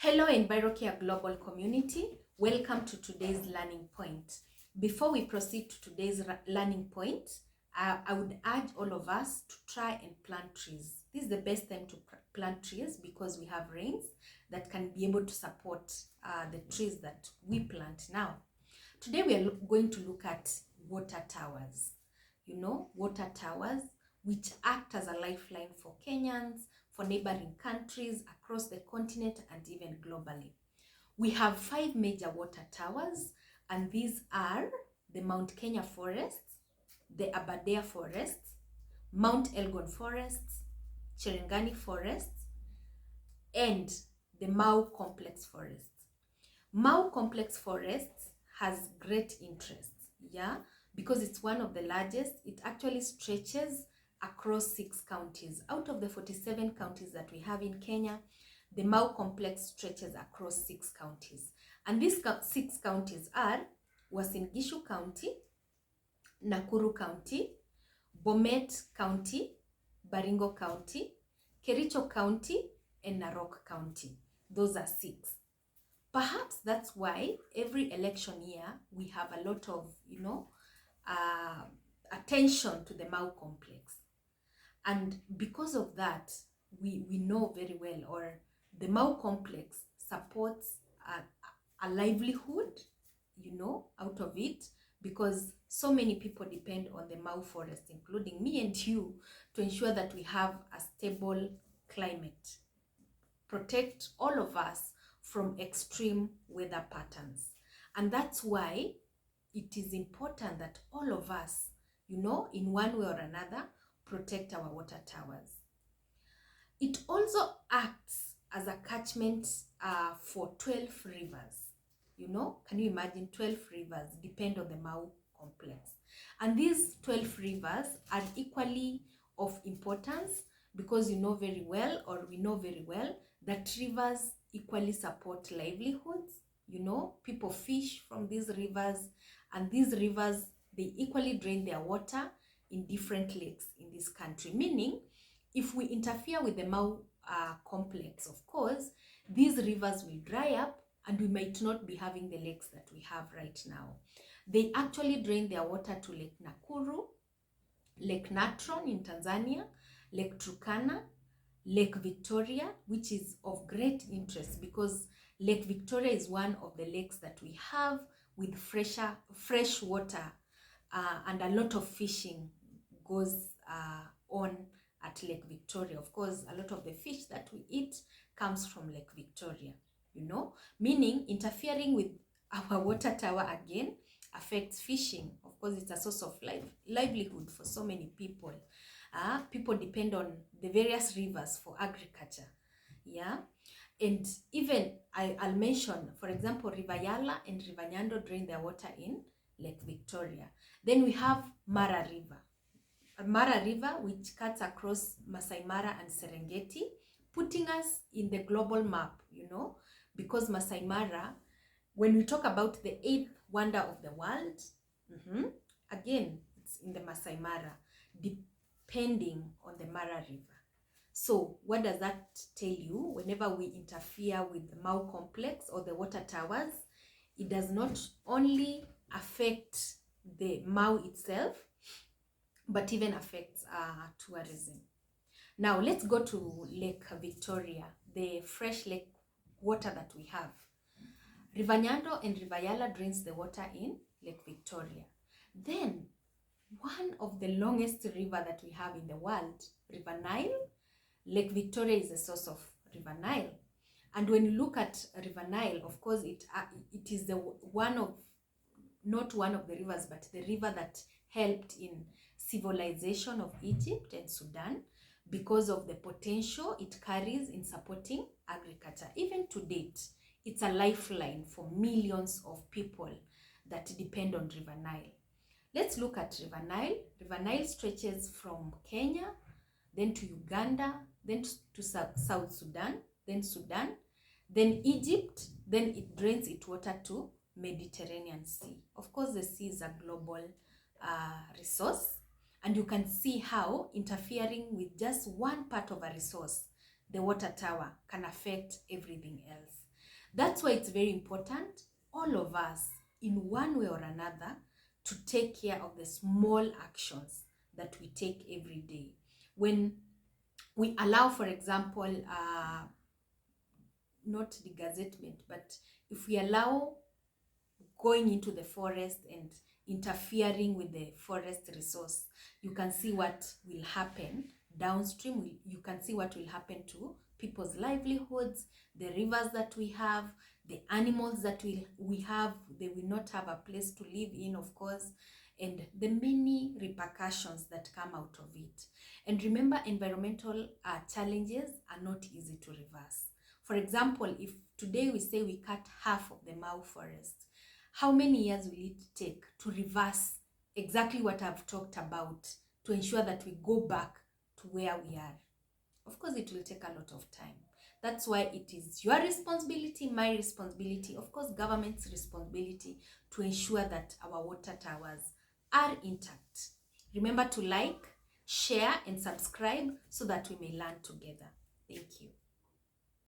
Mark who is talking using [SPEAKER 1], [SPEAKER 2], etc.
[SPEAKER 1] Hello EnviroCare Global Community, welcome to today's learning point. Before we proceed to today's learning point, I would urge all of us to try and plant trees. This is the best time to plant trees because we have rains that can be able to support the trees that we plant now. Today we are going to look at water towers. You know, water towers which act as a lifeline for Kenyans, for neighboring countries across the continent and even globally. We have 5 major water towers, and these are the Mount Kenya forests, the Aberdare forests, Mount Elgon forests, Cherangani forests, and the Mau complex forests. Mau complex forests has great interest, because it's one of the largest. It actually stretches across 6 counties. Out of the 47 counties that we have in Kenya, the Mau complex stretches across 6 counties. And these 6 counties are Uasin Gishu County, Nakuru County, Bomet County, Baringo County, Kericho County, and Narok County. Those are 6. Perhaps that's why every election year we have a lot of, attention to the Mau complex. And because of that, we know very well, or the Mau complex supports a livelihood, out of it, because so many people depend on the Mau forest, including me and you, to ensure that we have a stable climate, protect all of us from extreme weather patterns. And that's why it is important that all of us, in one way or another, protect our water towers. It also acts as a catchment for 12 rivers. Can you imagine 12 rivers depend on the Mau complex? And these 12 rivers are equally of importance because we know very well that rivers equally support livelihoods. People fish from these rivers, and these rivers, they equally drain their water in different lakes in this country. Meaning, if we interfere with the Mau complex, of course, these rivers will dry up and we might not be having the lakes that we have right now. They actually drain their water to Lake Nakuru, Lake Natron in Tanzania, Lake Turkana, Lake Victoria, which is of great interest because Lake Victoria is one of the lakes that we have with fresh water, and a lot of fishing goes on at Lake Victoria. Of course, a lot of the fish that we eat comes from Lake Victoria, meaning interfering with our water tower again affects fishing. Of course, it's a source of livelihood for so many people. People depend on the various rivers for agriculture. And even I'll mention, for example, River Yala and River Nyando drain their water in Lake Victoria. Then we have Mara River, which cuts across Masai Mara and Serengeti, putting us in the global map, because Masai Mara, when we talk about the 8th wonder of the world, again, it's in the Masai Mara, depending on the Mara River. So what does that tell you? Whenever we interfere with the Mau complex or the water towers, it does not only affect the Mau itself, but even affects tourism. Now let's go to Lake Victoria, the fresh lake water that we have. River Nyando and River Yala drains the water in Lake Victoria. Then one of the longest river that we have in the world, River Nile, Lake Victoria is the source of River Nile. And when you look at River Nile, of course, it is not one of the rivers, but the river that helped in civilization of Egypt and Sudan because of the potential it carries in supporting agriculture. Even to date, it's a lifeline for millions of people that depend on River Nile. Let's look at River Nile. River Nile stretches from Kenya, then to Uganda, then to South Sudan, then Egypt, then it drains its water to Mediterranean Sea. Of course, the sea is a global resource, and you can see how interfering with just one part of a resource, the water tower, can affect everything else. That's why it's very important, all of us, in one way or another, to take care of the small actions that we take every day. When we allow, for example, not the gazettement, but if we allow going into the forest and interfering with the forest resource, you can see what will happen downstream. You can see what will happen to people's livelihoods, the rivers that we have, the animals that we have. They will not have a place to live in, of course, and the many repercussions that come out of it. And remember, environmental challenges are not easy to reverse. For example, if today we say we cut half of the Mau forest, how many years will it take to reverse exactly what I've talked about, to ensure that we go back to where we are? Of course, it will take a lot of time. That's why it is your responsibility, my responsibility, of course, government's responsibility, to ensure that our water towers are intact. Remember to like, share, and subscribe so that we may learn together. Thank you.